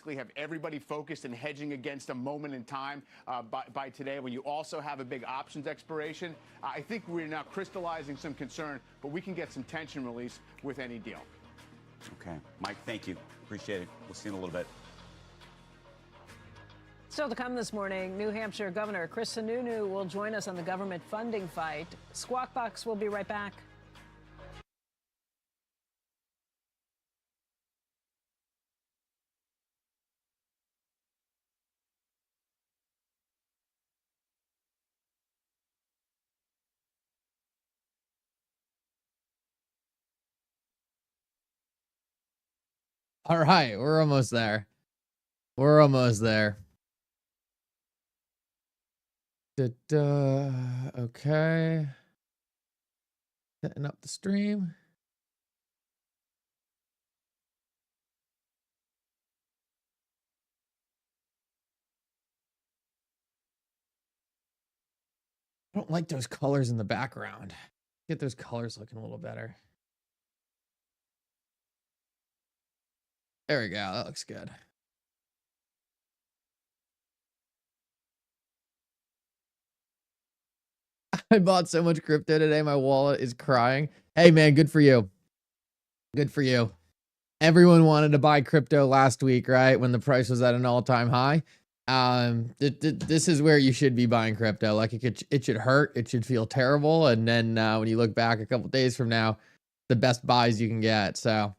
basically have everybody focused and hedging against a moment in time by today, when you also have a big options expiration, I think we're now crystallizing some concern, but we can get some tension release with any deal. Okay, Mike, thank you. Appreciate it. We'll see you in a little bit. Still to come this morning, New Hampshire Governor Chris Sununu will join us on the government funding fight. Squawk Box will be right back. All right, we're almost there. We're almost there. Okay. Setting up the stream. I don't like those colors in the background. Get those colors looking a little better. There we go. That looks good. I bought so much crypto today. My wallet is crying. Hey, man, good for you. Good for you. Everyone wanted to buy crypto last week, right? When the price was at an all-time high. This is where you should be buying crypto. Like it should hurt. It should feel terrible. And then when you look back a couple days from now, the best buys you can get. So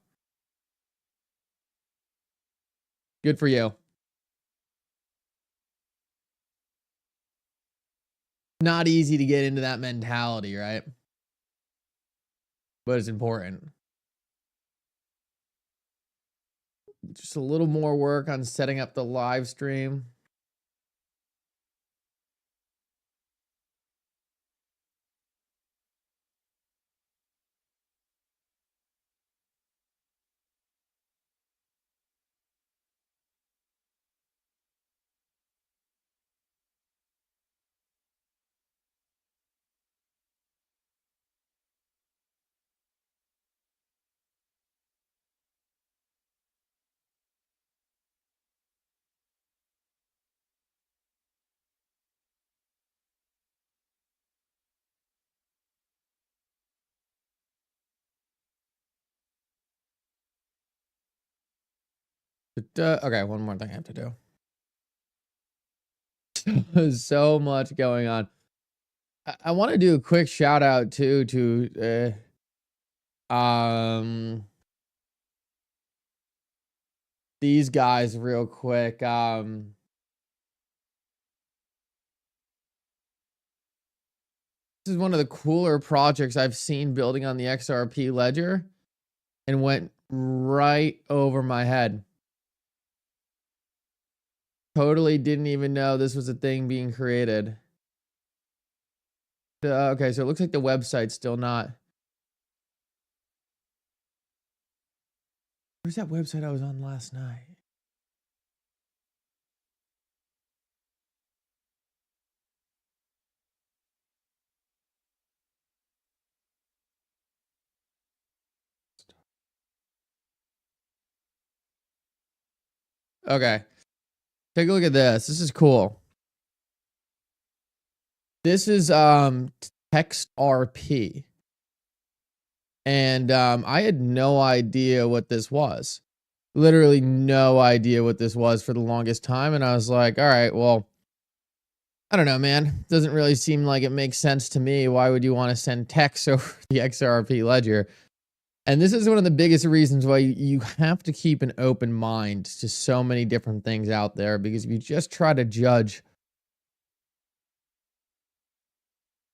good for you. Not easy to get into that mentality, right? But it's important. Just a little more work on setting up the live stream. Okay, one more thing I have to do. There's so much going on. I want to do a quick shout out too to these guys real quick. This is one of the cooler projects I've seen building on the XRP Ledger and went right over my head. Totally didn't even know this was a thing being created. Okay, so it looks like the website's still not. Where's that website I was on last night? Okay. Take a look at this. This is cool. This is TextRP. And I had no idea what this was. Literally no idea what this was for the longest time. And I was like, all right, well, I don't know, man. Doesn't really seem like it makes sense to me. Why would you want to send text over the XRP Ledger? And this is one of the biggest reasons why you have to keep an open mind to so many different things out there. Because if you just try to judge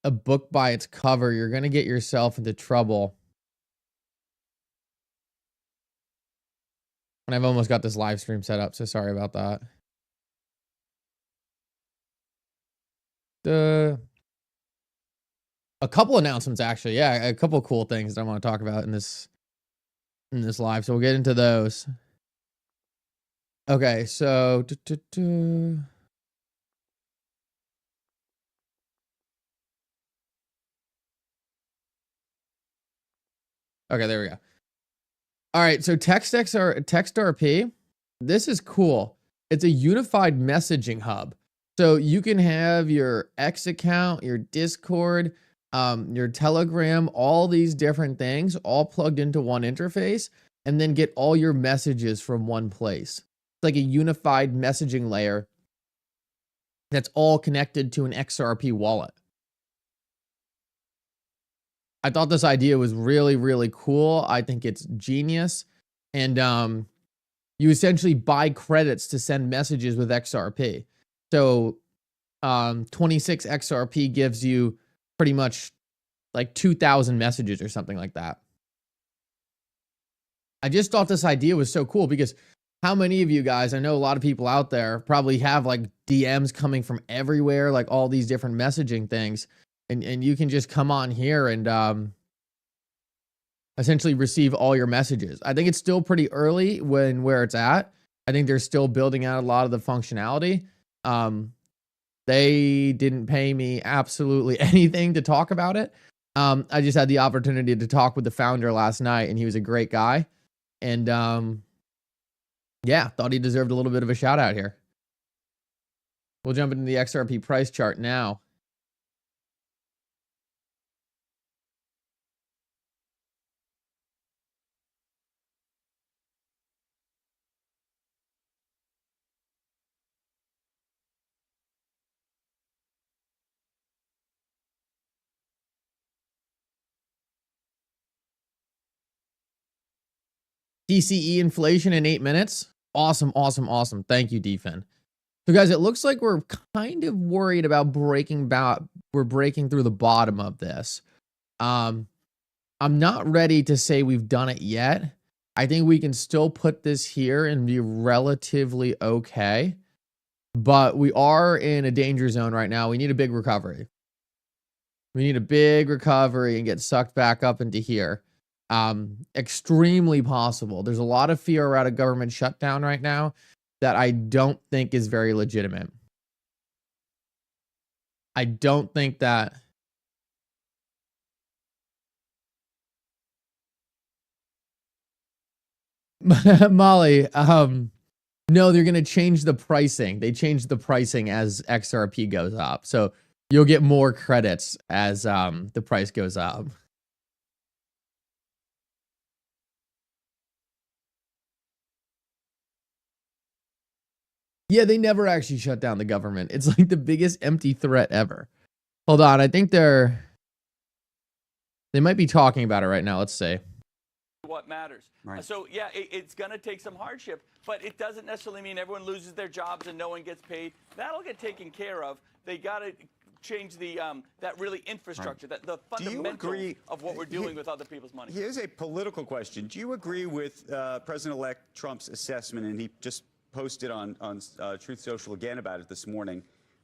a book by its cover, you're going to get yourself into trouble. And I've almost got this live stream set up, so sorry about that. A couple announcements, actually. Yeah, a couple of cool things that I want to talk about in this live. So we'll get into those. Okay, so okay, there we go. All right, so TextRP, this is cool. It's a unified messaging hub. So you can have your X account, your Discord, your Telegram, all these different things all plugged into one interface, and then get all your messages from one place. It's like a unified messaging layer that's all connected to an XRP wallet. I thought this idea was really, really cool. I think it's genius. And you essentially buy credits to send messages with XRP. So 26 XRP gives you pretty much like 2,000 messages or something like that. I just thought this idea was so cool because how many of you guys, I know a lot of people out there probably have like DMs coming from everywhere, like all these different messaging things. And you can just come on here and essentially receive all your messages. I think it's still pretty early where it's at. I think they're still building out a lot of the functionality. They didn't pay me absolutely anything to talk about it. I just had the opportunity to talk with the founder last night, and he was a great guy. And yeah, thought he deserved a little bit of a shout out here. We'll jump into the XRP price chart now. DCE inflation in 8 minutes. Awesome, awesome, awesome. Thank you, DFIN. So guys, it looks like we're kind of worried about breaking through the bottom of this. I'm not ready to say we've done it yet. I think we can still put this here and be relatively okay. But we are in a danger zone right now. We need a big recovery. We need a big recovery and get sucked back up into here. Extremely possible. There's a lot of fear around a government shutdown right now that I don't think is very legitimate. I don't think that Molly, no, they're going to change the pricing. They changed the pricing as XRP goes up. So you'll get more credits as the price goes up. Yeah, they never actually shut down the government. It's like the biggest empty threat ever. Hold on, I think they might be talking about it right now. Let's see. What matters. Right. So yeah, it's going to take some hardship, but it doesn't necessarily mean everyone loses their jobs and no one gets paid. That'll get taken care of. They got to change the that really infrastructure, that the fundamentals of what we're doing with other people's money. Here's a political question. Do you agree with President-elect Trump's assessment, and he just posted on Truth Social again about it this morning,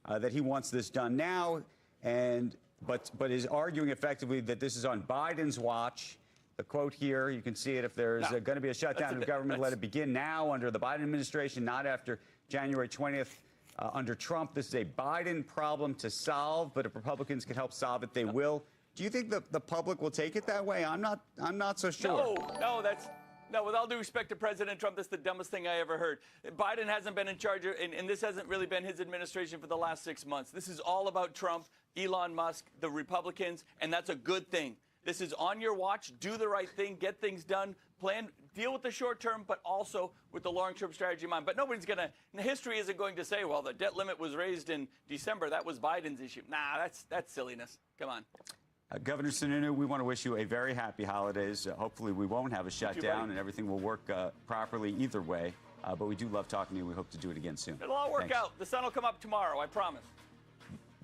that he wants this done now, but is arguing effectively that this is on Biden's watch. The quote here, you can see it, if there's going to be a shutdown of government, let it begin now under the Biden administration, not after January 20th under Trump. This is a Biden problem to solve, but if Republicans can help solve it, they will. Do you think the public will take it that way? I'm not so sure. No, with all due respect to President Trump, that's the dumbest thing I ever heard. Biden hasn't been in charge, and this hasn't really been his administration for the last 6 months. This is all about Trump, Elon Musk, the Republicans, and that's a good thing. This is on your watch. Do the right thing. Get things done. Deal with the short term, but also with the long-term strategy in mind. But nobody's going to, history isn't going to say, well, the debt limit was raised in December. That was Biden's issue. Nah, that's silliness. Come on. Governor Sununu, we want to wish you a very happy holidays. Hopefully we won't have a shutdown and everything will work properly either way. But we do love talking to you. We hope to do it again soon. It'll all work out. The sun will come up tomorrow, I promise.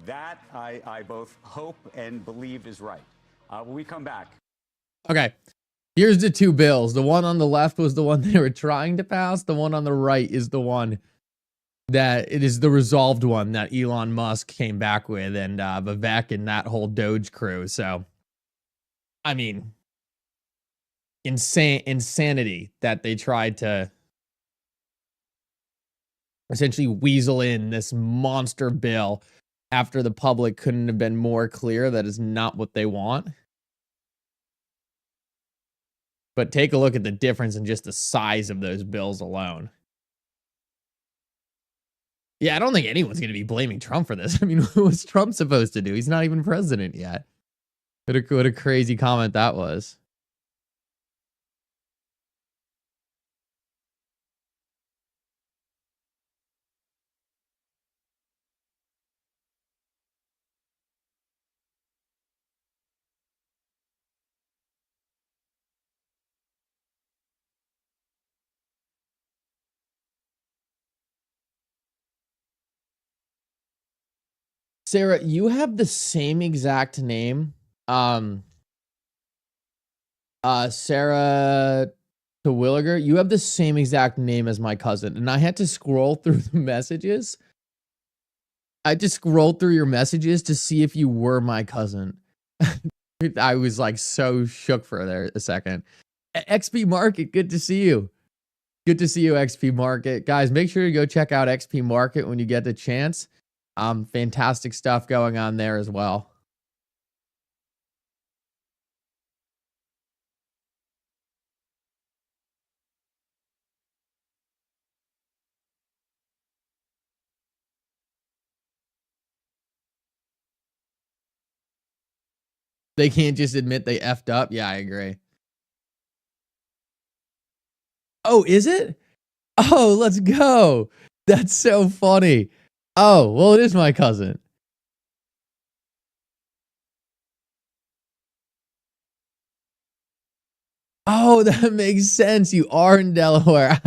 That I both hope and believe is right. When we come back. Okay. Here's the two bills. The one on the left was the one they were trying to pass. The one on the right is the one that it is the resolved one that Elon Musk came back with, and Vivek and that whole Doge crew. So, I mean, insanity that they tried to essentially weasel in this monster bill after the public couldn't have been more clear that is not what they want. But take a look at the difference in just the size of those bills alone. Yeah, I don't think anyone's going to be blaming Trump for this. I mean, what's Trump supposed to do? He's not even president yet. What a crazy comment that was. Sarah, you have the same exact name. Sarah Terwilliger, you have the same exact name as my cousin. And I had to scroll through the messages. I just scrolled through your messages to see if you were my cousin. I was like so shook for there a second. XP Market, good to see you. Good to see you, XP Market. Guys, make sure to go check out XP Market when you get the chance. Fantastic stuff going on there as well. They can't just admit they effed up. Yeah, I agree. Oh, is it? Oh, let's go. That's so funny. Oh, well, it is my cousin. Oh, that makes sense. You are in Delaware.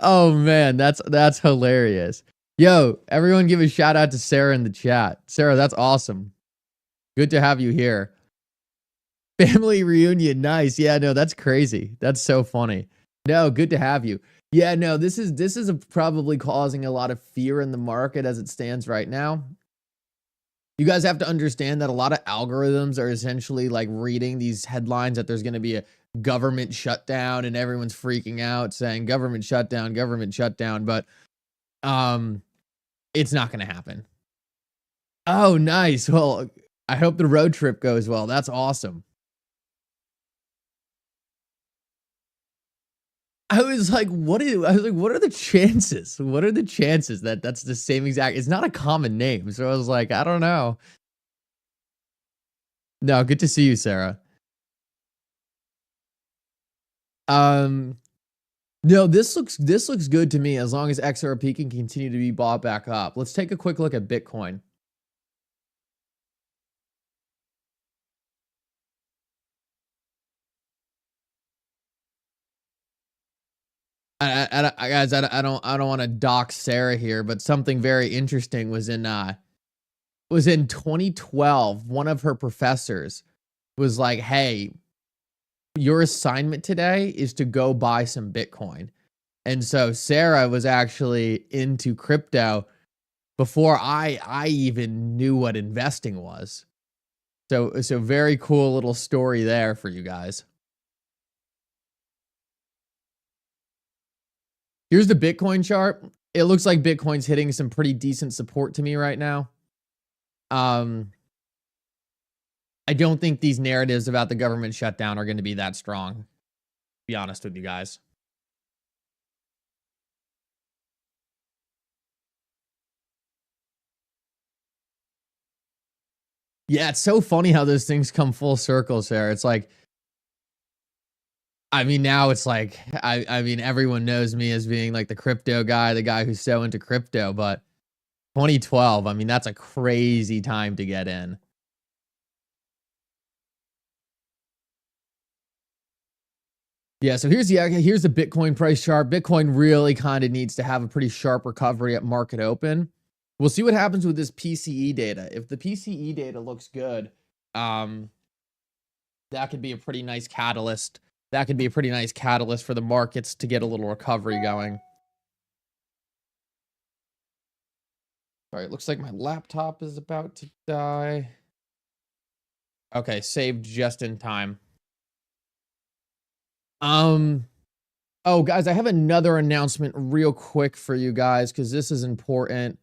Oh man, that's hilarious. Yo, everyone give a shout out to Sarah in the chat. Sarah, that's awesome. Good to have you here. Family reunion, nice. Yeah, no, that's crazy. That's so funny. No, good to have you. Yeah, no, this is probably causing a lot of fear in the market as it stands right now. You guys have to understand that a lot of algorithms are essentially like reading these headlines that there's going to be a government shutdown and everyone's freaking out saying government shutdown, but it's not going to happen. Oh, nice. Well, I hope the road trip goes well. That's awesome. I was like, what are the chances? What are the chances that that's the same exact? It's not a common name. So I was like, I don't know. No, good to see you, Sarah. No, this looks good to me as long as XRP can continue to be bought back up. Let's take a quick look at Bitcoin. Guys, I don't want to dox Sarah here, but something very interesting was in 2012. One of her professors was like, "Hey, your assignment today is to go buy some Bitcoin." And so Sarah was actually into crypto before I even knew what investing was. So very cool little story there for you guys. Here's the Bitcoin chart. It looks like Bitcoin's hitting some pretty decent support to me right now. I don't think these narratives about the government shutdown are going to be that strong, to be honest with you guys. Yeah, it's so funny how those things come full circle, Sarah. It's like, I mean, now it's like, I mean, everyone knows me as being like the crypto guy, the guy who's so into crypto, but 2012, I mean, that's a crazy time to get in. Yeah, so here's the Bitcoin price chart. Bitcoin really kind of needs to have a pretty sharp recovery at market open. We'll see what happens with this PCE data. If the PCE data looks good, that could be a pretty nice catalyst. That could be a pretty nice catalyst for the markets to get a little recovery going. All right, it looks like my laptop is about to die. Okay, saved just in time. Oh, guys, I have another announcement real quick for you guys because this is important.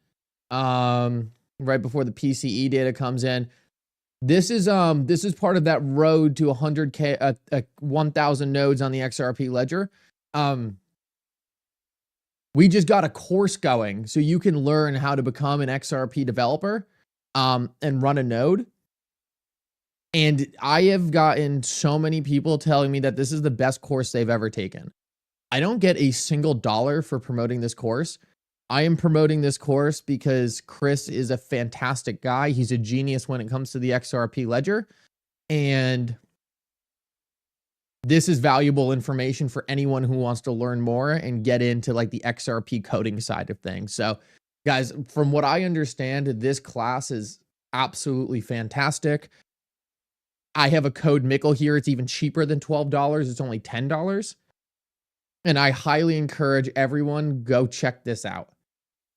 Right before the PCE data comes in. This is part of that road to 100K, 1,000 nodes on the XRP Ledger. We just got a course going so you can learn how to become an XRP developer and run a node. And I have gotten so many people telling me that this is the best course they've ever taken. I don't get a single dollar for promoting this course. I am promoting this course because Chris is a fantastic guy. He's a genius when it comes to the XRP Ledger. And this is valuable information for anyone who wants to learn more and get into like the XRP coding side of things. So guys, from what I understand, this class is absolutely fantastic. I have a code Mickle here. It's even cheaper than $12. It's only $10. And I highly encourage everyone, go check this out.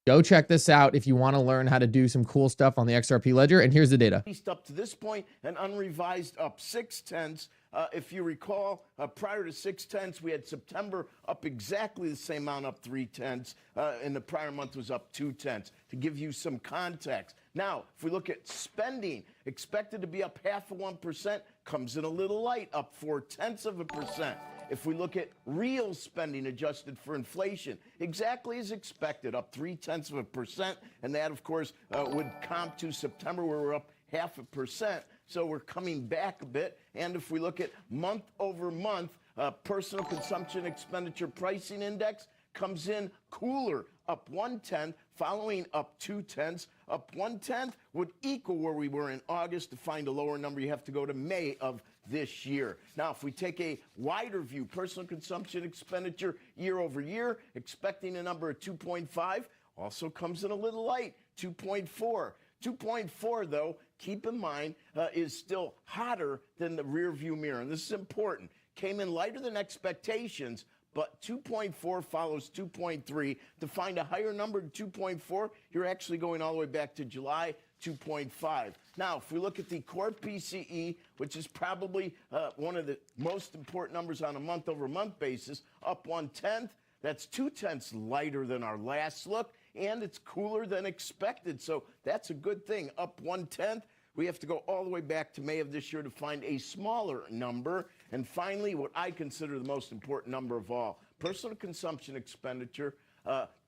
Go check this out if you want to learn how to do some cool stuff on the XRP Ledger. And here's the data. Up to this point, and unrevised up 0.6. If you recall, prior to 0.6, we had September up exactly the same amount, up 0.3. And the prior month was up 0.2, to give you some context. Now, if we look at spending, expected to be up 0.5%, comes in a little light, up 0.4%. If we look at real spending adjusted for inflation, exactly as expected, up 0.3%. And that, of course, would comp to September, where we're up 0.5%. So we're coming back a bit. And if we look at month over month, personal consumption expenditure pricing index comes in cooler, up 0.1, following up 0.2. Up 0.1 would equal where we were in August. To find a lower number, you have to go to May of this year. Now, if we take a wider view, personal consumption expenditure year over year, expecting a number of 2.5, also comes in a little light, 2.4. 2.4, though, keep in mind, is still hotter than the rear view mirror. And this is important. Came in lighter than expectations, but 2.4 follows 2.3. To find a higher number than 2.4, you're actually going all the way back to July, 2.5. Now, if we look at the core PCE, which is probably one of the most important numbers on a month-over-month basis, up 0.1, that's 0.2 lighter than our last look, and it's cooler than expected. So that's a good thing. Up 0.1. We have to go all the way back to May of this year to find a smaller number. And finally, what I consider the most important number of all, personal consumption expenditure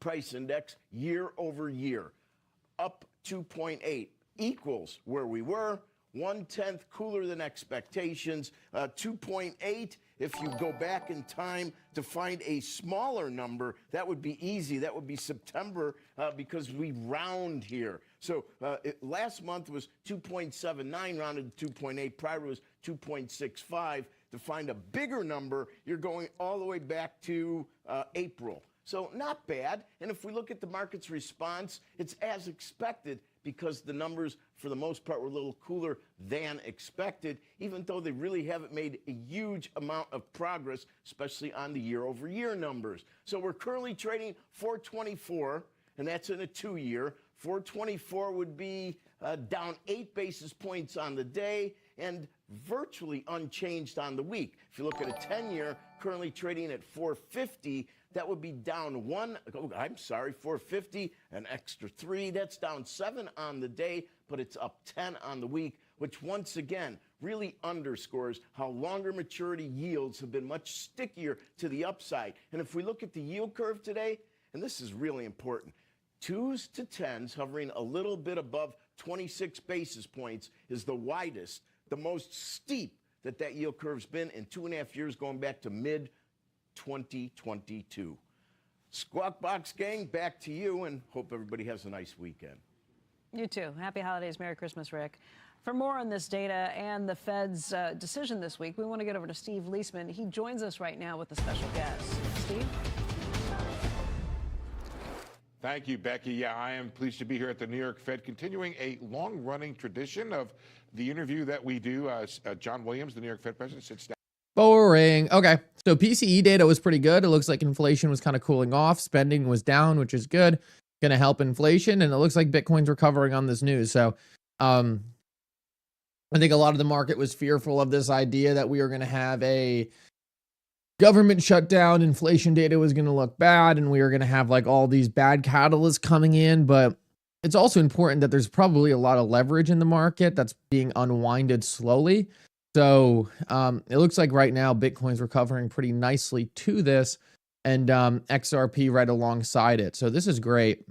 price index year over year, up 2.8, equals where we were, 0.1 cooler than expectations, 2.8. If you go back in time to find a smaller number, that would be easy. That would be September, because we round here. So last month was 2.79, rounded to 2.8. Prior was 2.65. To find a bigger number, you're going all the way back to April. So not bad. And if we look at the market's response, it's as expected, because the numbers, for the most part, were a little cooler than expected, even though they really haven't made a huge amount of progress, especially on the year-over-year numbers. So we're currently trading 424, and that's in a 2-year. 424 would be down 8 basis points on the day and virtually unchanged on the week. If you look at a 10-year, currently trading at 450, that would be down 450, an extra 3. That's down 7 on the day, but it's up 10 on the week, which once again really underscores how longer maturity yields have been much stickier to the upside. And if we look at the yield curve today, and this is really important, 2s to 10s hovering a little bit above 26 basis points is the widest, the most steep that yield curve's been in 2.5 years, going back to mid-2022. Squawk Box gang, back to you, and hope everybody has a nice weekend. You too. Happy holidays. Merry Christmas, Rick. For more on this data and the Fed's decision this week, we want to get over to Steve Leisman. He joins us right now with a special guest. Steve? Thank you, Becky. Yeah, I am pleased to be here at the New York Fed, continuing a long-running tradition of the interview that we do. John Williams, the New York Fed president, sits down. Boring. Okay. So PCE data was pretty good. It looks like inflation was kind of cooling off. Spending was down, which is good. Going to help inflation. And it looks like Bitcoin's recovering on this news. So I think a lot of the market was fearful of this idea that we were going to have a government shutdown. Inflation data was going to look bad, and we were going to have like all these bad catalysts coming in. But it's also important that there's probably a lot of leverage in the market that's being unwinded slowly. So it looks like right now Bitcoin's recovering pretty nicely to this. and XRP right alongside it. So this is great.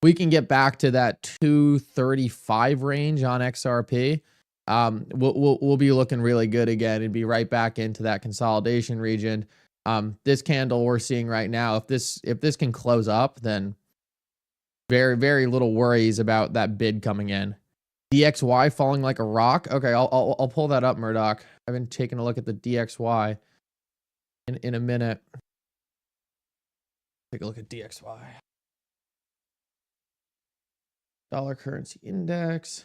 We can get back to that 235 range on XRP. We'll be looking really good again and be right back into that consolidation region. This candle we're seeing right now, if this can close up, then very, very little worries about that bid coming in. DXY falling like a rock. Okay, I'll pull that up, Murdoch. I've been taking a look at the DXY in a minute. Take a look at DXY. Dollar currency index.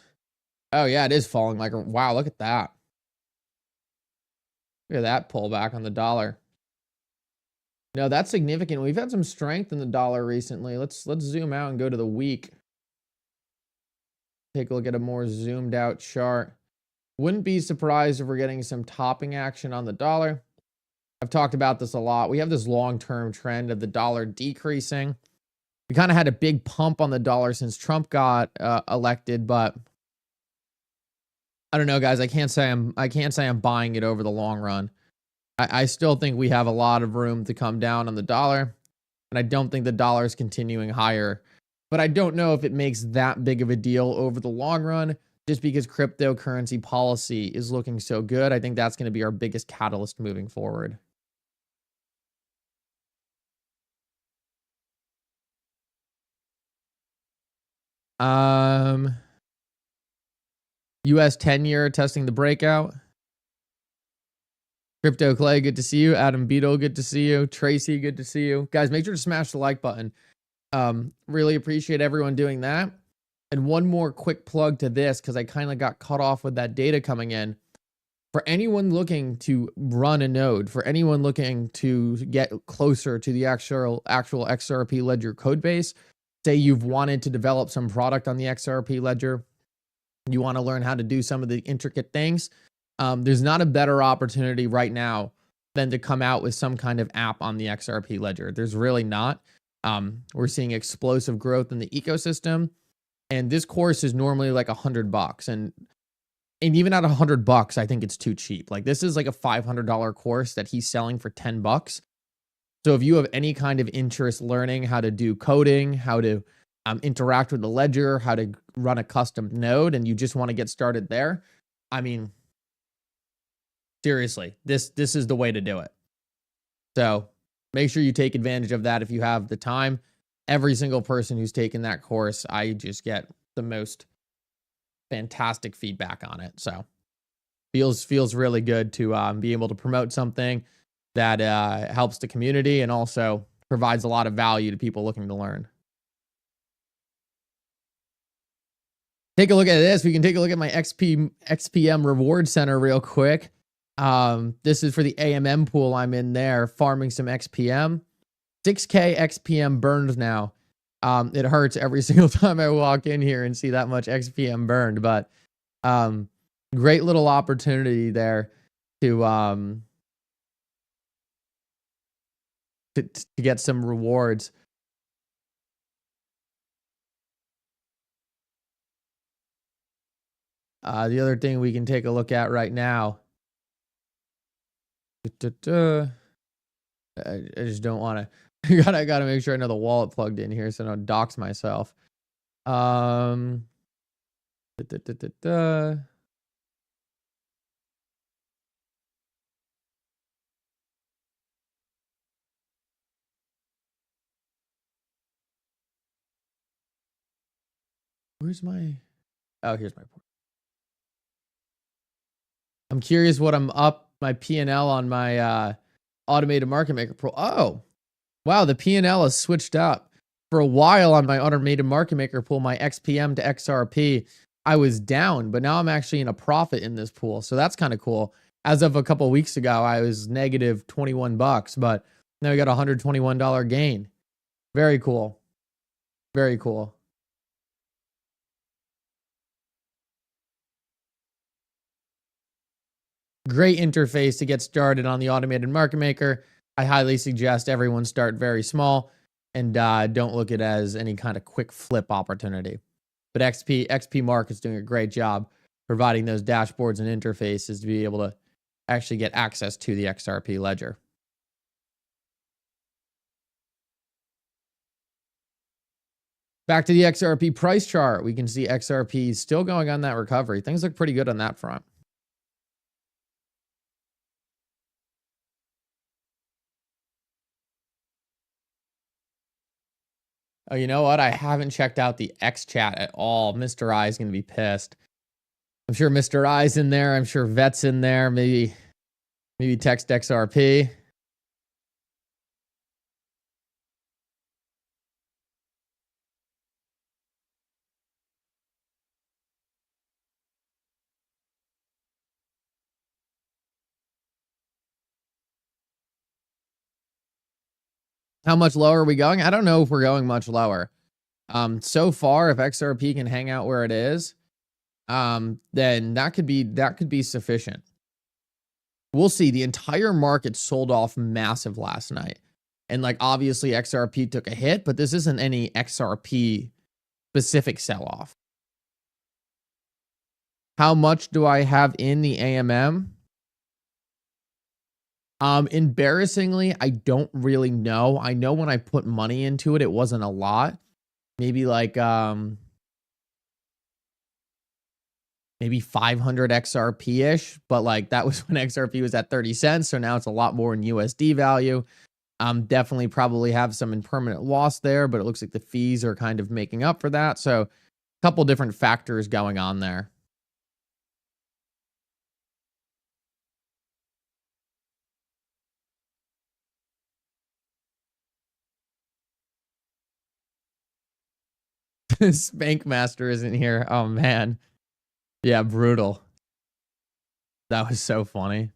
Oh yeah, it is falling like a wow. Look at that. Look at that pullback on the dollar. No, that's significant. We've had some strength in the dollar recently. Let's zoom out and go to the week. Take a look at a more zoomed out chart. Wouldn't be surprised if we're getting some topping action on the dollar. I've talked about this a lot. We have this long-term trend of the dollar decreasing. We kind of had a big pump on the dollar since Trump got elected, but I don't know, guys. I can't say I'm buying it over the long run. I still think we have a lot of room to come down on the dollar, and I don't think the dollar is continuing higher. But I don't know if it makes that big of a deal over the long run, just because cryptocurrency policy is looking so good. I think that's going to be our biggest catalyst moving forward. US 10-year testing the breakout. Crypto Clay, good to see you. Adam Beetle, good to see you. Tracy, good to see you. Guys, make sure to smash the like button. Really appreciate everyone doing that. And one more quick plug to this, because I kind of got cut off with that data coming in. For anyone looking to run a node, for anyone looking to get closer to the actual XRP Ledger code base, say you've wanted to develop some product on the XRP Ledger, you want to learn how to do some of the intricate things, there's not a better opportunity right now than to come out with some kind of app on the XRP Ledger. There's really not. We're seeing explosive growth in the ecosystem, and this course is normally like $100, and even at $100, I think it's too cheap. Like, this is like a $500 course that he's selling for $10. So if you have any kind of interest learning how to do coding, how to interact with the ledger, how to run a custom node, and you just want to get started there, I mean, seriously, this is the way to do it. So make sure you take advantage of that if you have the time. Every single person who's taken that course, I just get the most fantastic feedback on it. So feels really good to be able to promote something that helps the community and also provides a lot of value to people looking to learn. Take a look at this. We can take a look at my XPM reward center real quick. This is for the AMM pool. I'm in there farming some XPM. 6K XPM burned now. It hurts every single time I walk in here and see that much XPM burned, but great little opportunity there to get some rewards. The other thing we can take a look at right now. I just don't want to. I gotta make sure I know the wallet plugged in here so I don't dox myself. Where's my? Oh, here's my port. I'm curious what I'm up my P&L on my automated market maker pool. Oh, wow, the P&L has switched up. For a while on my automated market maker pool, my XPM to XRP, I was down, but now I'm actually in a profit in this pool. So that's kind of cool. As of a couple of weeks ago, I was negative $21, but now we got a $121 gain. Very cool. Very cool. Great interface to get started on the automated market maker. I highly suggest everyone start very small and don't look at it as any kind of quick flip opportunity. But XP Market's doing a great job providing those dashboards and interfaces to be able to actually get access to the XRP ledger. Back to the XRP price chart. We can see XRP still going on that recovery. Things look pretty good on that front. Oh, you know what? I haven't checked out the X chat at all. Mr. I is going to be pissed. I'm sure Mr. I's in there. I'm sure Vet's in there. Maybe TextXRP. How much lower are we going? I don't know if we're going much lower. So far, if XRP can hang out where it is, then that could be sufficient. We'll see. The entire market sold off massive last night. And like obviously XRP took a hit, but this isn't any XRP specific sell-off. How much do I have in the AMM? Embarrassingly, I don't really know. I know when I put money into it, it wasn't a lot. Maybe like maybe 500 XRP-ish, but like that was when XRP was at 30 cents, so now it's a lot more in USD value. Definitely probably have some impermanent loss there, but it looks like the fees are kind of making up for that. So a couple different factors going on there. Spank Master isn't here. Oh man. Yeah, brutal. That was so funny.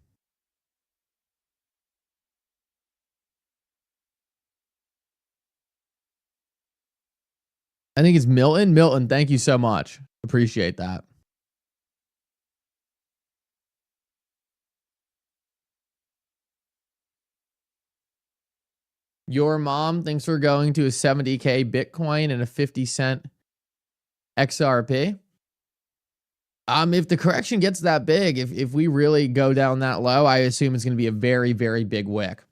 I think it's Milton. Milton, thank you so much. Appreciate that. Your mom thinks we're going to a 70K Bitcoin and a 50-cent XRP. If the correction gets that big, if we really go down that low, I assume it's going to be a very, very big wick.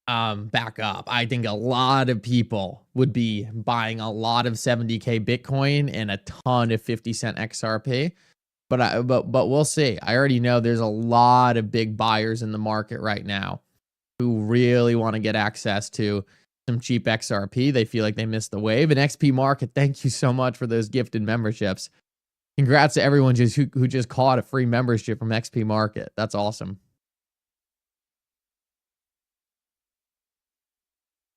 Back up. I think a lot of people would be buying a lot of 70K Bitcoin and a ton of 50-cent XRP. But we'll see. I already know there's a lot of big buyers in the market right now who really want to get access to some cheap XRP. They feel like they missed the wave. And XP Market, thank you so much for those gifted memberships. Congrats to everyone who just caught a free membership from XP Market. That's awesome.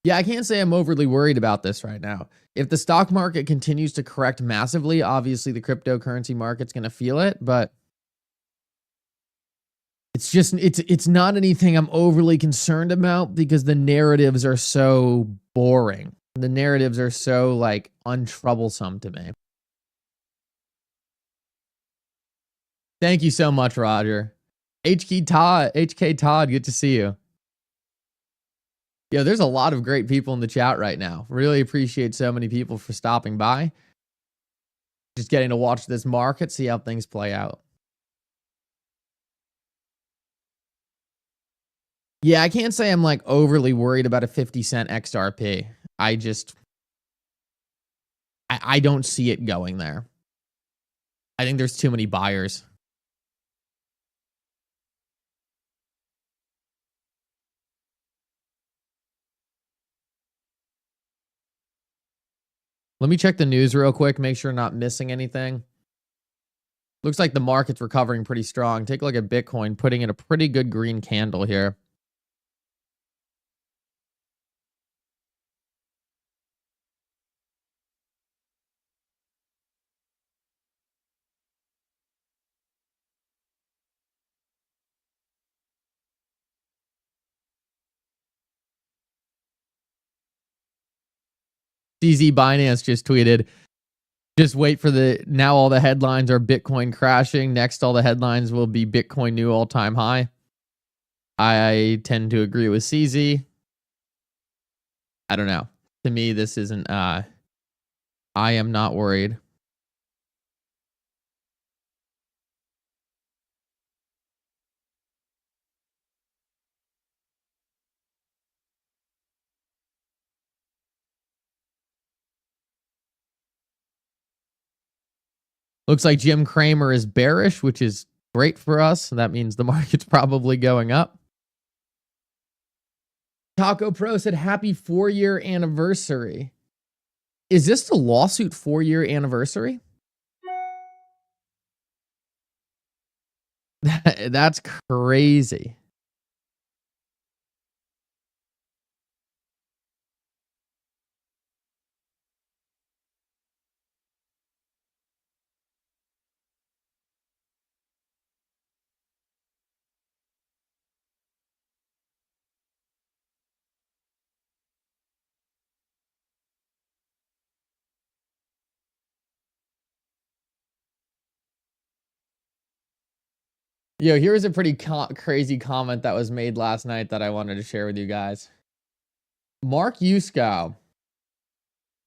Yeah, I can't say I'm overly worried about this right now. If the stock market continues to correct massively, obviously the cryptocurrency market's going to feel it, but it's just it's not anything I'm overly concerned about because the narratives are so boring. The narratives are so like untroublesome to me. Thank you so much, Roger. HK Todd, good to see you. Yeah, there's a lot of great people in the chat right now. Really appreciate so many people for stopping by. Just getting to watch this market, see how things play out. Yeah, I can't say I'm like overly worried about a 50-cent XRP. I don't see it going there. I think there's too many buyers. Let me check the news real quick, make sure I'm not missing anything. Looks like the market's recovering pretty strong. Take a look at Bitcoin, putting in a pretty good green candle here. CZ Binance just tweeted, just wait for now all the headlines are Bitcoin crashing. Next, all the headlines will be Bitcoin new all-time high. I tend to agree with CZ. I don't know. To me, this isn't, I am not worried. Looks like Jim Cramer is bearish, which is great for us. That means the market's probably going up. Taco Pro said, happy 4-year anniversary. Is this the lawsuit 4-year anniversary? That's crazy. Yo, here's a pretty crazy comment that was made last night that I wanted to share with you guys. Mark Yusko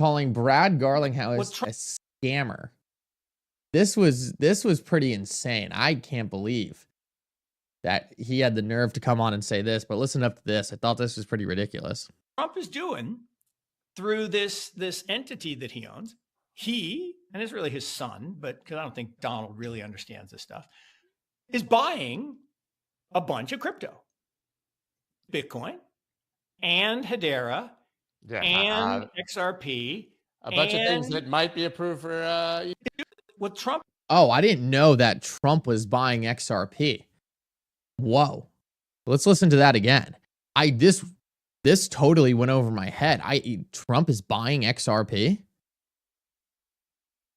calling Brad Garlinghouse a scammer. This was pretty insane. I can't believe that he had the nerve to come on and say this, but listen up to this. I thought this was pretty ridiculous. Trump is doing through this entity that he owns, he, and it's really his son, but because I don't think Donald really understands this stuff, is buying a bunch of crypto, Bitcoin and Hedera and XRP. A bunch of things that might be approved for what Trump. Oh, I didn't know that Trump was buying XRP. Whoa. Let's listen to that again. This totally went over my head. Trump is buying XRP?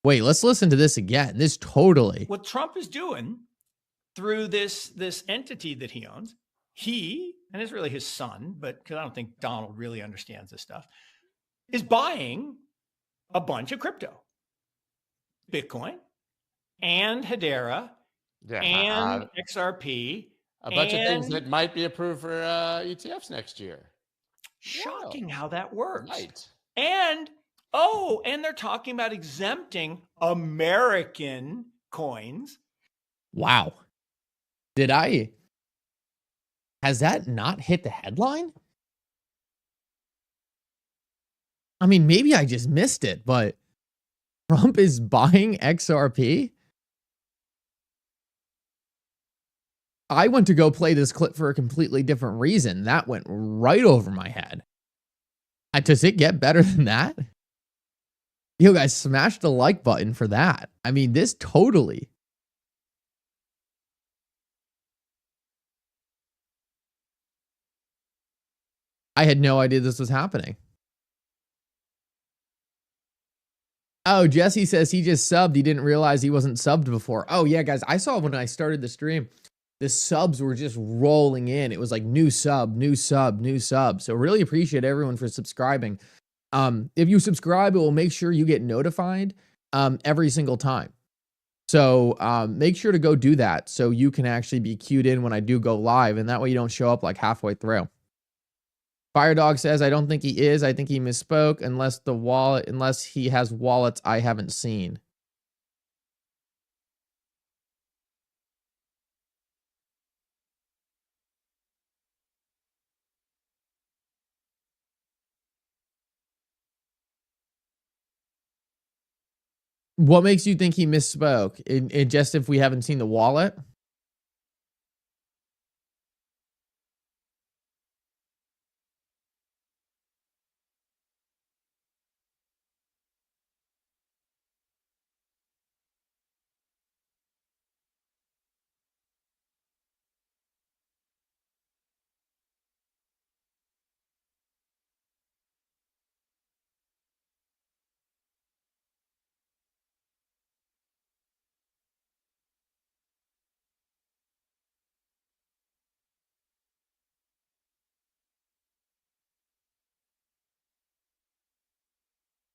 Wait, let's listen to this again. This totally. What Trump is doing through this entity that he owns, he, and it's really his son, but because I don't think Donald really understands this stuff, is buying a bunch of crypto, Bitcoin and Hedera and XRP. a bunch of things that might be approved for ETFs next year. Shocking how that works. Right. And they're talking about exempting American coins. Wow. Has that not hit the headline? I mean, maybe I just missed it, but Trump is buying XRP? I went to go play this clip for a completely different reason. That went right over my head. Does it get better than that? Yo, guys, smash the like button for that. I mean, this totally. I had no idea this was happening. Oh, Jesse says he just subbed. He didn't realize he wasn't subbed before. Oh, yeah, guys. I saw when I started the stream, the subs were just rolling in. It was like new sub, new sub, new sub. So really appreciate everyone for subscribing. If you subscribe, it will make sure you get notified every single time. So make sure to go do that so you can actually be queued in when I do go live. And that way you don't show up like halfway through. Firedog says, I don't think he is. I think he misspoke unless he has wallets I haven't seen. What makes you think he misspoke? Just if we haven't seen the wallet?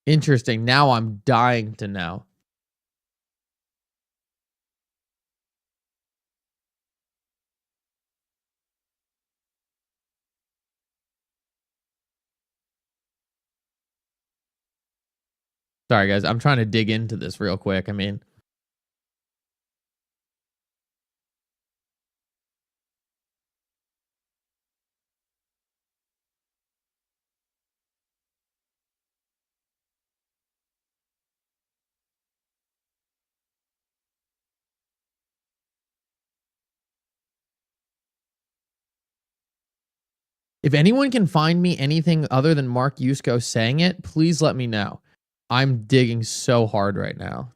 Interesting. Now I'm dying to know. Sorry, guys. I'm trying to dig into this real quick. I mean, If anyone can find me anything other than Mark Yusko saying it, please let me know. I'm digging so hard right now.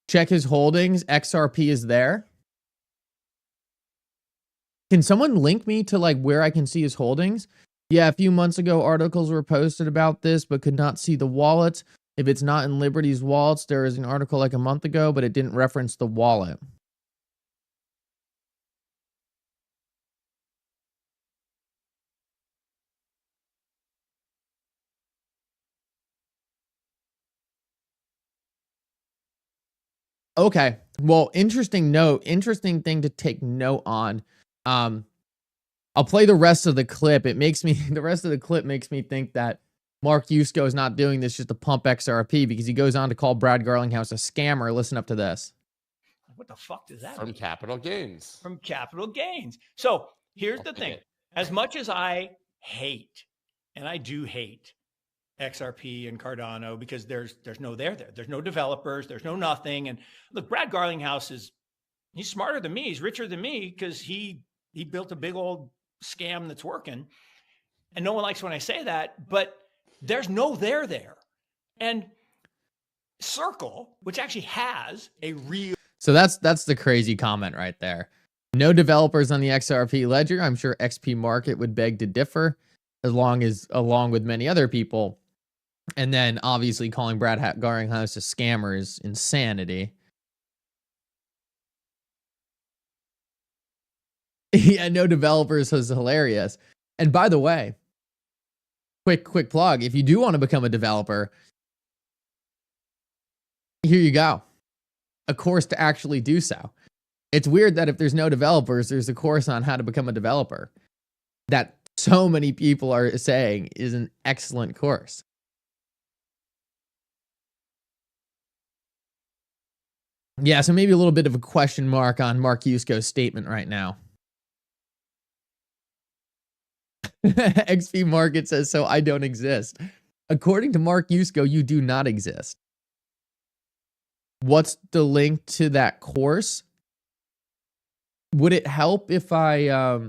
Check his holdings. XRP is there. Can someone link me to like where I can see his holdings? Yeah, a few months ago, articles were posted about this, but could not see the wallets. If it's not in Liberty's wallets, there is an article like a month ago, but it didn't reference the wallet. Okay. Well, interesting thing to take note on. I'll play the rest of the clip. It makes me, the rest of the clip makes me think that Mark Yusko is not doing this just to pump XRP, because he goes on to call Brad Garlinghouse a scammer. Listen up to this. What the fuck does that From mean? capital gains. From capital gains. So here's the thing. As much as I hate, and I do hate XRP and Cardano, because there's no there. There's no developers, there's no nothing. And look, Brad Garlinghouse he's smarter than me, he's richer than me, because he built a big old scam that's working. And no one likes when I say that, but there's no there. And Circle, which actually has a real... So that's the crazy comment right there. No developers on the XRP Ledger. I'm sure XP Market would beg to differ, along with many other people. And then obviously calling Brad Garlinghouse a scammer is insanity. Yeah, no developers is hilarious. And by the way, quick plug, if you do want to become a developer, here you go. A course to actually do so. It's weird that if there's no developers, there's a course on how to become a developer that so many people are saying is an excellent course. Yeah, so maybe a little bit of a question mark on Mark Yusko's statement right now. XP Market says, so I don't exist. According to Mark Yusko, you do not exist. What's the link to that course? Would it help if I...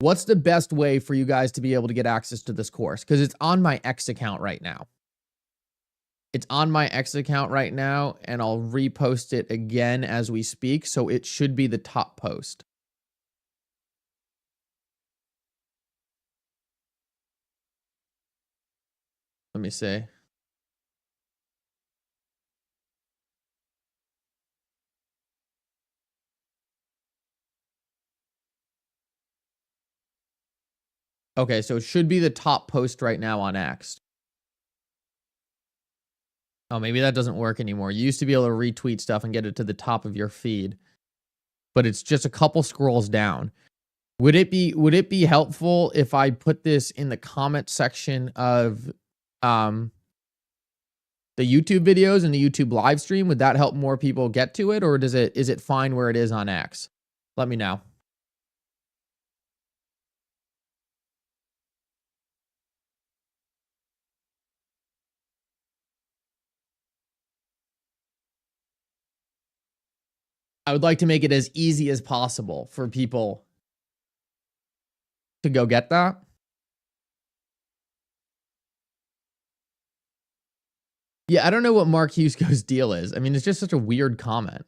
What's the best way for you guys to be able to get access to this course? Because it's on my X account right now. It's on my X account right now, and I'll repost it again as we speak, so it should be the top post. Let me see. Okay, so it should be the top post right now on X. Oh, maybe that doesn't work anymore. You used to be able to retweet stuff and get it to the top of your feed, but it's just a couple scrolls down. Would it be helpful if I put this in the comment section of the YouTube videos and the YouTube live stream? Would that help more people get to it, or is it fine where it is on X? Let me know. I would like to make it as easy as possible for people to go get that. Yeah, I don't know what Mark Yusko's deal is. I mean, it's just such a weird comment.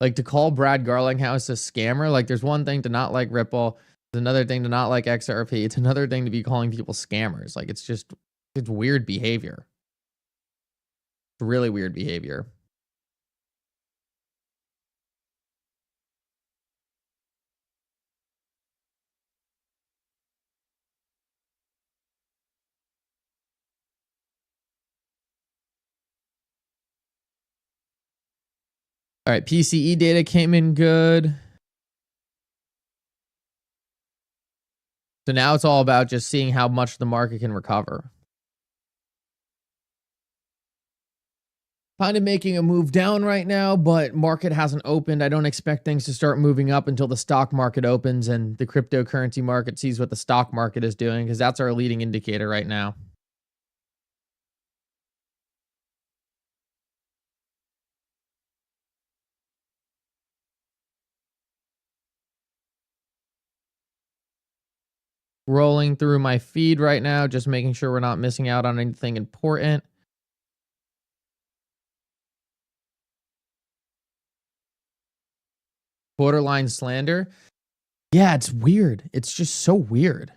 Like, to call Brad Garlinghouse a scammer, like, there's one thing to not like Ripple, there's another thing to not like XRP, it's another thing to be calling people scammers. Like, it's weird behavior. It's really weird behavior. All right, PCE data came in good. So now it's all about just seeing how much the market can recover. Kind of making a move down right now, but market hasn't opened. I don't expect things to start moving up until the stock market opens and the cryptocurrency market sees what the stock market is doing, because that's our leading indicator right now. Rolling through my feed right now, just making sure we're not missing out on anything important. Borderline slander. Yeah, it's weird. It's just so weird.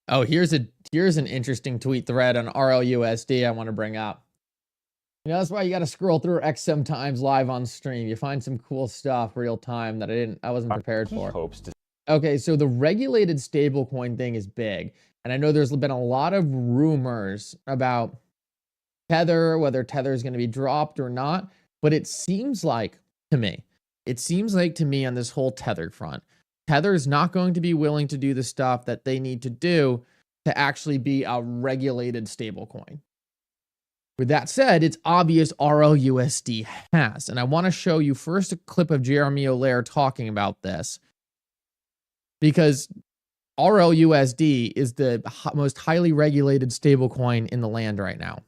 Oh, here's an interesting tweet thread on RLUSD I want to bring up. You know, that's why you got to scroll through X sometimes live on stream. You find some cool stuff real time that I wasn't prepared for. Okay, so the regulated stablecoin thing is big. And I know there's been a lot of rumors about Tether, whether Tether is going to be dropped or not. But it seems like to me on this whole Tether front, Tether is not going to be willing to do the stuff that they need to do to actually be a regulated stablecoin. With that said, it's obvious RLUSD has. And I want to show you first a clip of Jeremy Allaire talking about this, because RLUSD is the most highly regulated stablecoin in the land right now.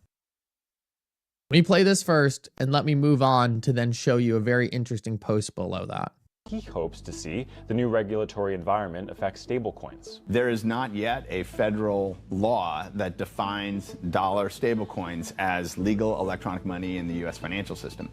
Let me play this first and let me move on to then show you a very interesting post below that. He hopes to see the new regulatory environment affect stablecoins. There is not yet a federal law that defines dollar stablecoins as legal electronic money in the U.S. financial system.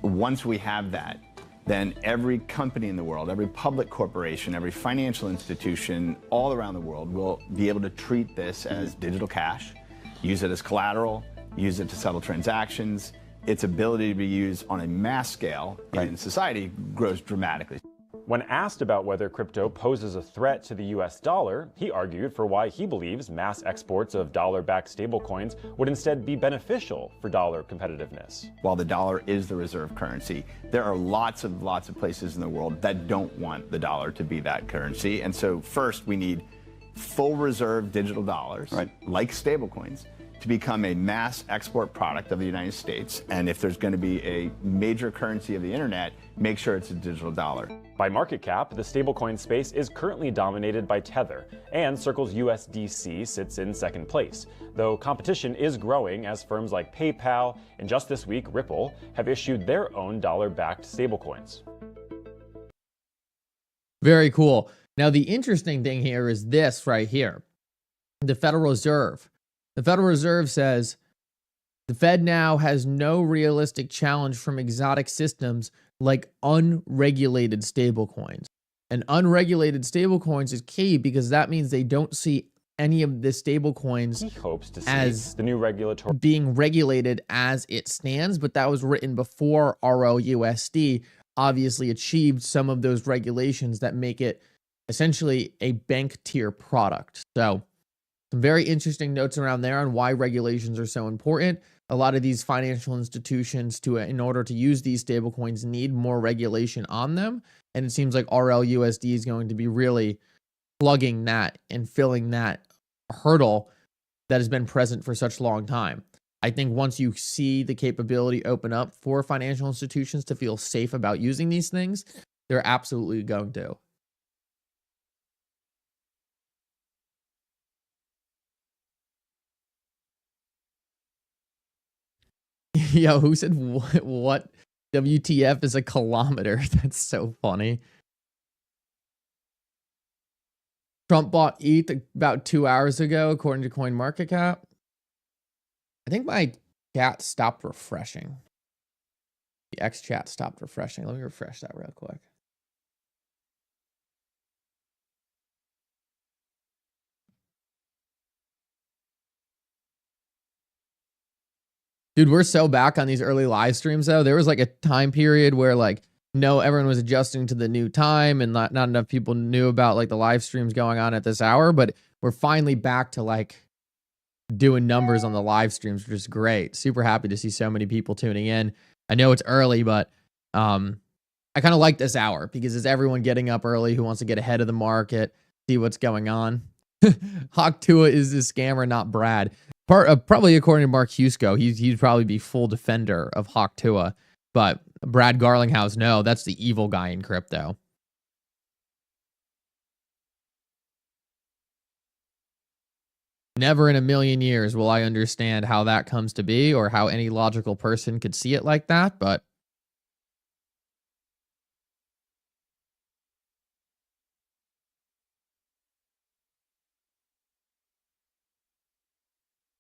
Once we have that, then every company in the world, every public corporation, every financial institution all around the world will be able to treat this as digital cash, use it as collateral, use it to settle transactions. Its ability to be used on a mass scale in society grows dramatically. When asked about whether crypto poses a threat to the US dollar, he argued for why he believes mass exports of dollar-backed stablecoins would instead be beneficial for dollar competitiveness. While the dollar is the reserve currency, there are lots of places in the world that don't want the dollar to be that currency. And so first we need full reserve digital dollars, like stablecoins, to become a mass export product of the United States. And if there's going to be a major currency of the internet, make sure it's a digital dollar. By market cap, the stablecoin space is currently dominated by Tether, and Circle's USDC sits in second place, though competition is growing as firms like PayPal and just this week Ripple have issued their own dollar-backed stablecoins. Very cool. Now the interesting thing here is this right here. The Federal Reserve. The Federal Reserve says the Fed now has no realistic challenge from exotic systems like unregulated stablecoins. And unregulated stablecoins is key because that means they don't see any of the stablecoins as the new regulatory being regulated as it stands, but that was written before RLUSD obviously achieved some of those regulations that make it essentially a bank tier product. So some very interesting notes around there on why regulations are so important. A lot of these financial institutions, in order to use these stablecoins, need more regulation on them. And it seems like RLUSD is going to be really plugging that and filling that hurdle that has been present for such a long time. I think once you see the capability open up for financial institutions to feel safe about using these things, they're absolutely going to. Yo, who said what? WTF is a kilometer? That's so funny. Trump bought ETH about 2 hours ago, according to CoinMarketCap. I think my chat stopped refreshing. The X chat stopped refreshing. Let me refresh that real quick. Dude, we're so back on these early live streams, though. There was like a time period where like, no, everyone was adjusting to the new time and not enough people knew about like the live streams going on at this hour, but we're finally back to like doing numbers on the live streams, which is great. Super happy to see so many people tuning in. I know it's early, but I kind of like this hour because it's everyone getting up early who wants to get ahead of the market, see what's going on. Hawk Tua is the scammer, not Brad. Probably according to Mark Yusko, he'd probably be full defender of Hawk Tua, but Brad Garlinghouse, no, that's the evil guy in crypto. Never in a million years will I understand how that comes to be or how any logical person could see it like that, but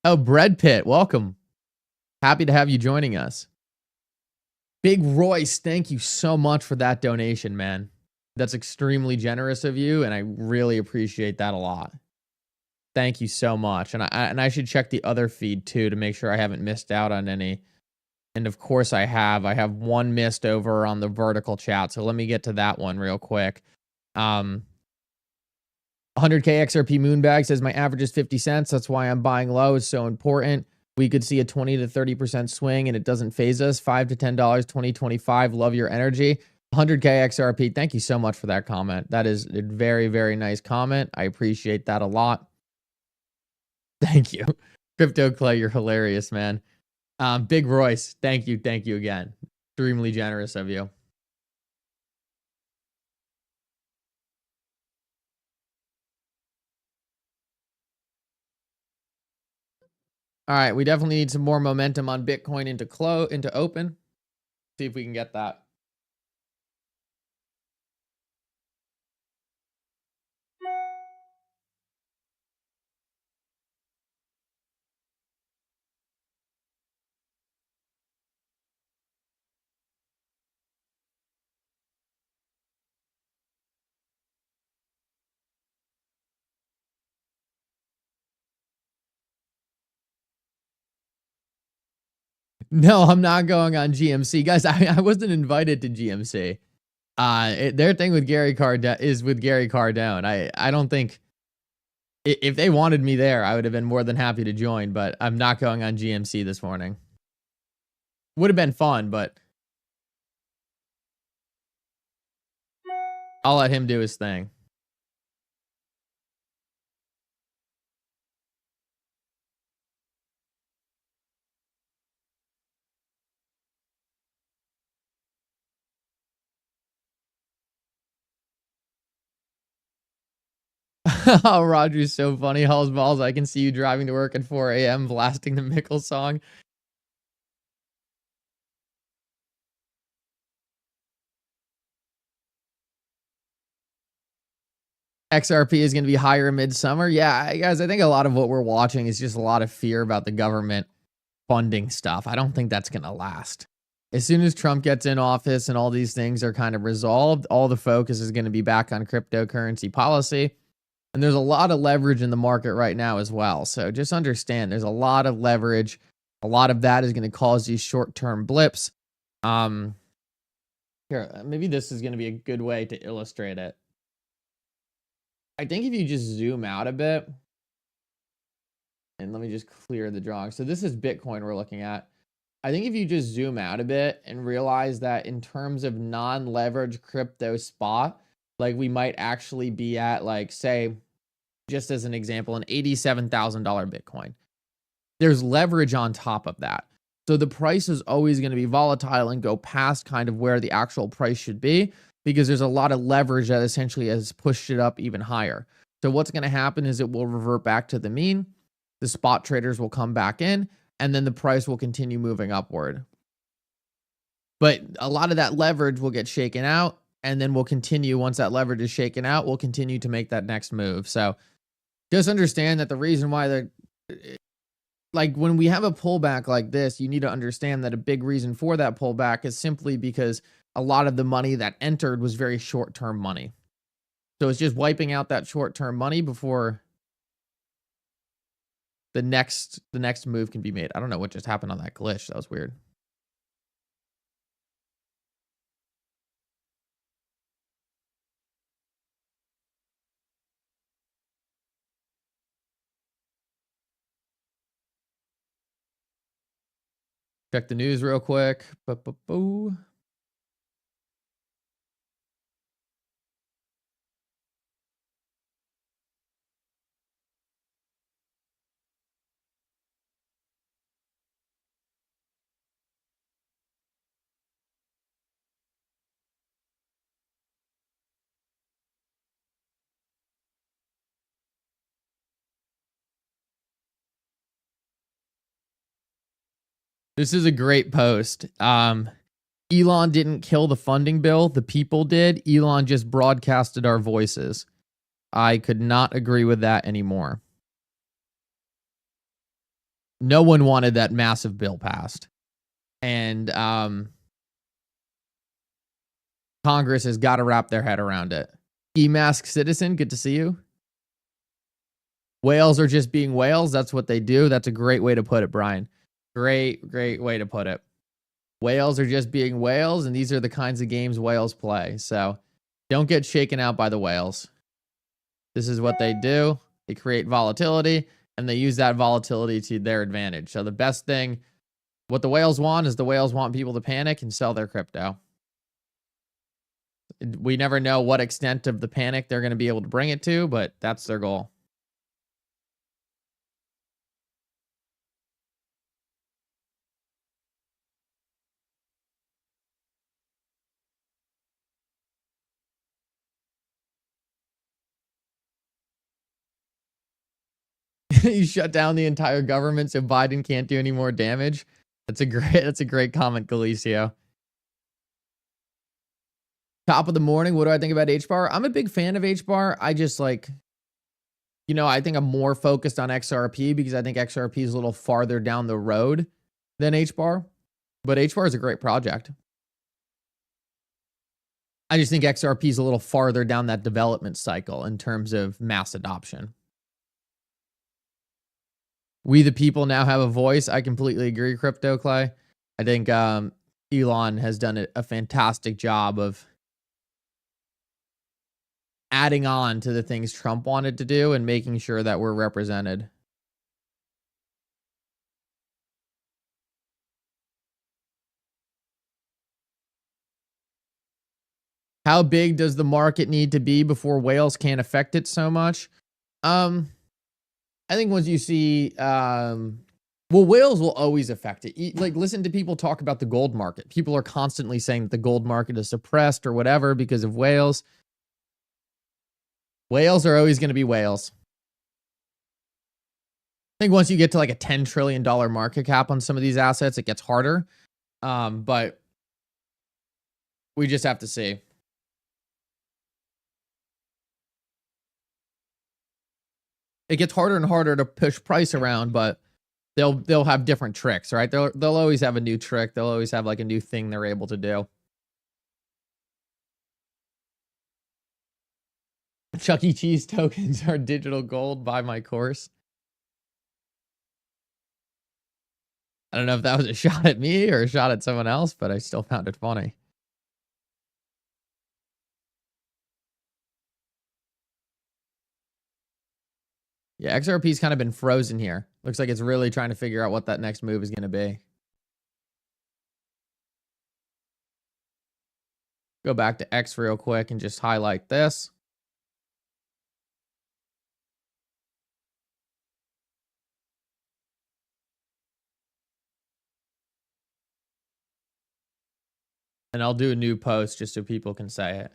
oh, Bread Pit, welcome. Happy to have you joining us. Big Royce, thank you so much for that donation, man. That's extremely generous of you, and I really appreciate that a lot. Thank you so much. And I should check the other feed too to make sure I haven't missed out on any. And of course I have. I have one missed over on the vertical chat, so let me get to that one real quick. 100K XRP Moonbag says my average is 50 cents. That's why I'm buying low. It's so important. We could see a 20 to 30% swing and it doesn't phase us. $5 to $10, 2025. Love your energy. 100K XRP. Thank you so much for that comment. That is a very, very nice comment. I appreciate that a lot. Thank you. Crypto Clay, you're hilarious, man. Big Royce, thank you. Thank you again. Extremely generous of you. All right, we definitely need some more momentum on Bitcoin into open. See if we can get that. No, I'm not going on GMC. Guys, I wasn't invited to GMC. Their thing with Gary Cardone is with Gary Cardone. I don't think if they wanted me there, I would have been more than happy to join, but I'm not going on GMC this morning. Would have been fun, but I'll let him do his thing. Oh, Roger's so funny. Hall's balls. I can see you driving to work at 4 a.m. blasting the Mickle song. XRP is going to be higher in midsummer. Yeah, guys, I think a lot of what we're watching is just a lot of fear about the government funding stuff. I don't think that's going to last. As soon as Trump gets in office and all these things are kind of resolved, all the focus is going to be back on cryptocurrency policy. And there's a lot of leverage in the market right now as well. So just understand there's a lot of leverage. A lot of that is going to cause these short-term blips. Here, maybe this is going to be a good way to illustrate it. I think if you just zoom out a bit, and let me just clear the drawing. So this is Bitcoin we're looking at. I think if you just zoom out a bit and realize that in terms of non-leveraged crypto spot, like we might actually be at, like, say, just as an example, an $87,000 Bitcoin. There's leverage on top of that. So the price is always going to be volatile and go past kind of where the actual price should be because there's a lot of leverage that essentially has pushed it up even higher. So what's going to happen is it will revert back to the mean. The spot traders will come back in and then the price will continue moving upward. But a lot of that leverage will get shaken out And then we'll continue, once that leverage is shaken out, we'll continue to make that next move. So just understand that the reason why they're, like, when we have a pullback like this, you need to understand that a big reason for that pullback is simply because a lot of the money that entered was very short-term money. So it's just wiping out that short-term money before the next move can be made. I don't know what just happened on that glitch. That was weird. Check the news real quick. Boo. This is a great post. Elon didn't kill the funding bill. The people did. Elon just broadcasted our voices. I could not agree with that anymore. No one wanted that massive bill passed. And Congress has got to wrap their head around it. E-Mask Citizen, good to see you. Whales are just being whales. That's what they do. That's a great way to put it, Brian. Great way to put it. Whales are just being whales, and these are the kinds of games whales play. So don't get shaken out by the whales. This is what they do. They create volatility, and they use that volatility to their advantage. So the best thing, what the whales want is the whales want people to panic and sell their crypto. We never know what extent of the panic they're going to be able to bring it to, but that's their goal. You shut down the entire government so Biden can't do any more damage. That's a great comment, Galicio. Top of the morning, what do I think about HBAR? I'm a big fan of HBAR. I just I think I'm more focused on XRP because I think XRP is a little farther down the road than HBAR. But HBAR is a great project. I just think XRP is a little farther down that development cycle in terms of mass adoption. We the people now have a voice. I completely agree, Crypto Clay. I think Elon has done a fantastic job of adding on to the things Trump wanted to do and making sure that we're represented. How big does the market need to be before whales can't affect it so much? I think once you see, whales will always affect it. Like, listen to people talk about the gold market. People are constantly saying that the gold market is suppressed or whatever because of whales. Whales are always going to be whales. I think once you get to like a $10 trillion market cap on some of these assets, it gets harder. But we just have to see. It gets harder and harder to push price around, but they'll have different tricks, right? They'll always have a new trick. They'll always have like a new thing they're able to do. Chuck E. Cheese tokens are digital gold. Buy my course. I don't know if that was a shot at me or a shot at someone else, but I still found it funny. Yeah, XRP's kind of been frozen here. Looks like it's really trying to figure out what that next move is going to be. Go back to X real quick and just highlight this. And I'll do a new post just so people can say it.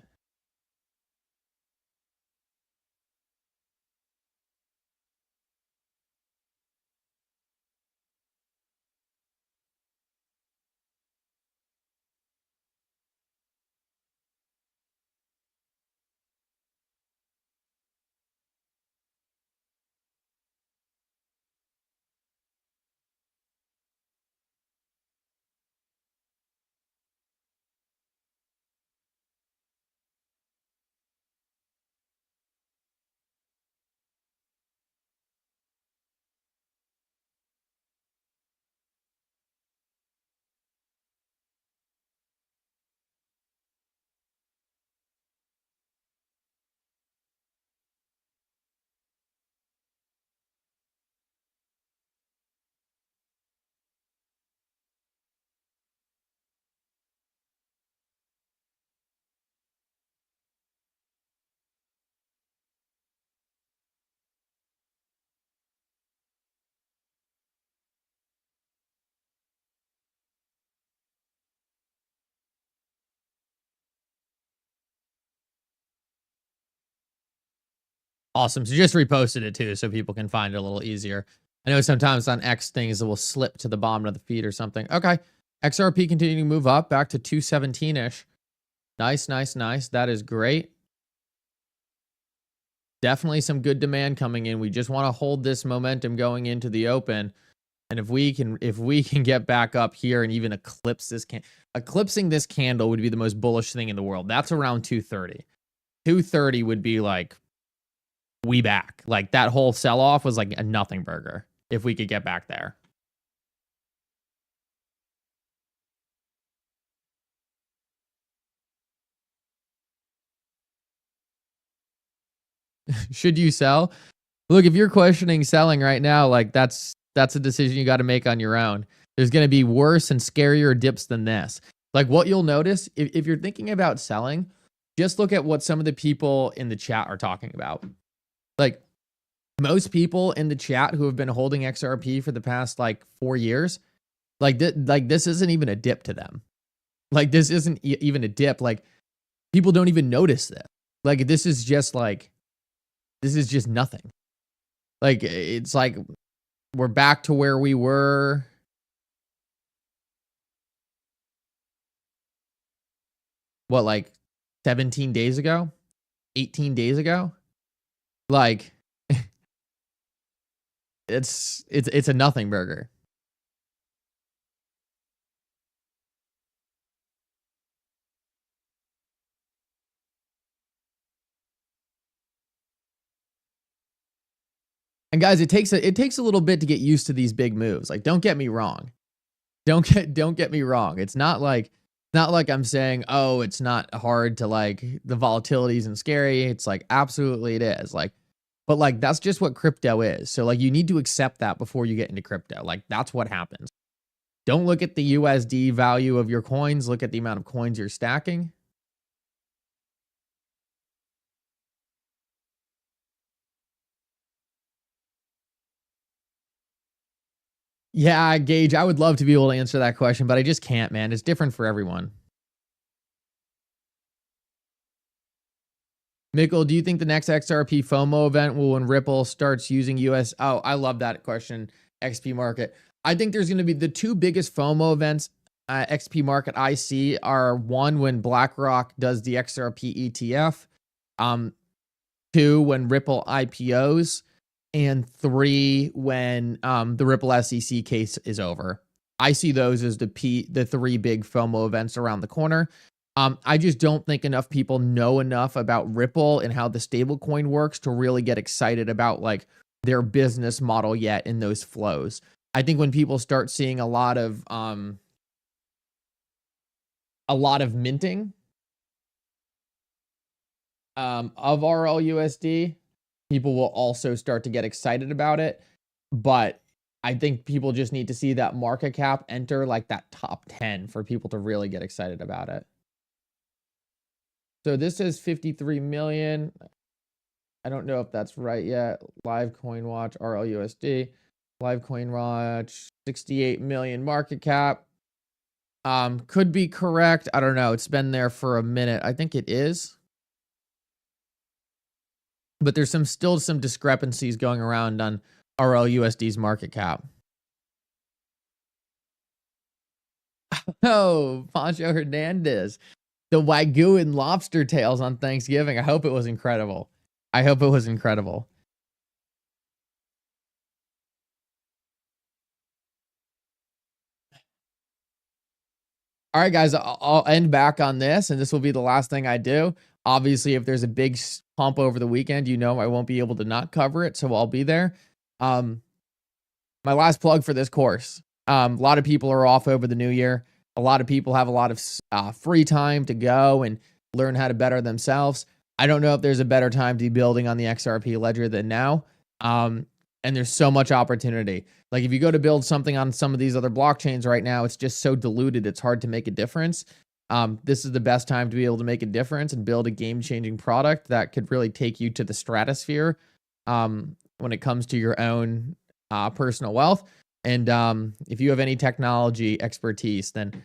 Awesome. So just reposted it too, so people can find it a little easier. I know sometimes on X things it will slip to the bottom of the feed or something. Okay. XRP continuing to move up back to 217-ish. Nice, nice, nice. That is great. Definitely some good demand coming in. We just want to hold this momentum going into the open. And if we can get back up here and even eclipse this eclipsing this candle would be the most bullish thing in the world. That's around 230. 230 would be like we back. Like that whole sell-off was like a nothing burger if we could get back there. Should you sell? Look, if you're questioning selling right now, like that's a decision you got to make on your own. There's going to be worse and scarier dips than this. Like what you'll notice if you're thinking about selling, just look at what some of the people in the chat are talking about. Like most people in the chat who have been holding XRP for the past like 4 years, like this isn't even a dip to them. Like this isn't even a dip. Like people don't even notice this. Like this is just nothing. Like it's like we're back to where we were. What, like 17 days ago? 18 days ago? Like it's a nothing burger. And guys, it takes a little bit to get used to these big moves. Like, don't get me wrong. Don't get me wrong. It's not like I'm saying, oh, it's not hard to like the volatility isn't scary. It's like absolutely it is. Like, but like that's just what crypto is. So like you need to accept that before you get into crypto. Like that's what happens. Don't look at the USD value of your coins. Look at the amount of coins you're stacking. Yeah, Gage, I would love to be able to answer that question, but I just can't, man. It's different for everyone. Mickle, do you think the next XRP FOMO event will when Ripple starts using US? Oh, I love that question, XP Market. I think there's going to be the two biggest FOMO events XP Market I see are one when BlackRock does the XRP ETF, two when Ripple IPOs, and three when the Ripple SEC case is over. I see those as the three big FOMO events around the corner. I just don't think enough people know enough about Ripple and how the stablecoin works to really get excited about like their business model yet in those flows. I think when people start seeing a lot of minting of RLUSD, people will also start to get excited about it. But I think people just need to see that market cap enter like that top 10 for people to really get excited about it. So this says 53 million. I don't know if that's right yet. Live Coin Watch, RLUSD. Live Coin Watch, 68 million market cap. Could be correct. I don't know. It's been there for a minute. I think it is. But there's still some discrepancies going around on RLUSD's market cap. Oh, Pancho Hernandez. The Wagyu and lobster tails on Thanksgiving. I hope it was incredible. I hope it was incredible. All right, guys, I'll end back on this, and this will be the last thing I do. Obviously, if there's a big pump over the weekend, you know I won't be able to not cover it, so I'll be there. My last plug for this course. A lot of people are off over the new year. A lot of people have a lot of free time to go and learn how to better themselves. I don't know if there's a better time to be building on the XRP Ledger than now. And there's so much opportunity. Like if you go to build something on some of these other blockchains right now, it's just so diluted, it's hard to make a difference. This is the best time to be able to make a difference and build a game-changing product that could really take you to the stratosphere when it comes to your own personal wealth. And if you have any technology expertise, then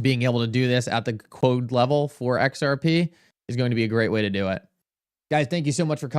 being able to do this at the code level for XRP is going to be a great way to do it. Guys, thank you so much for coming.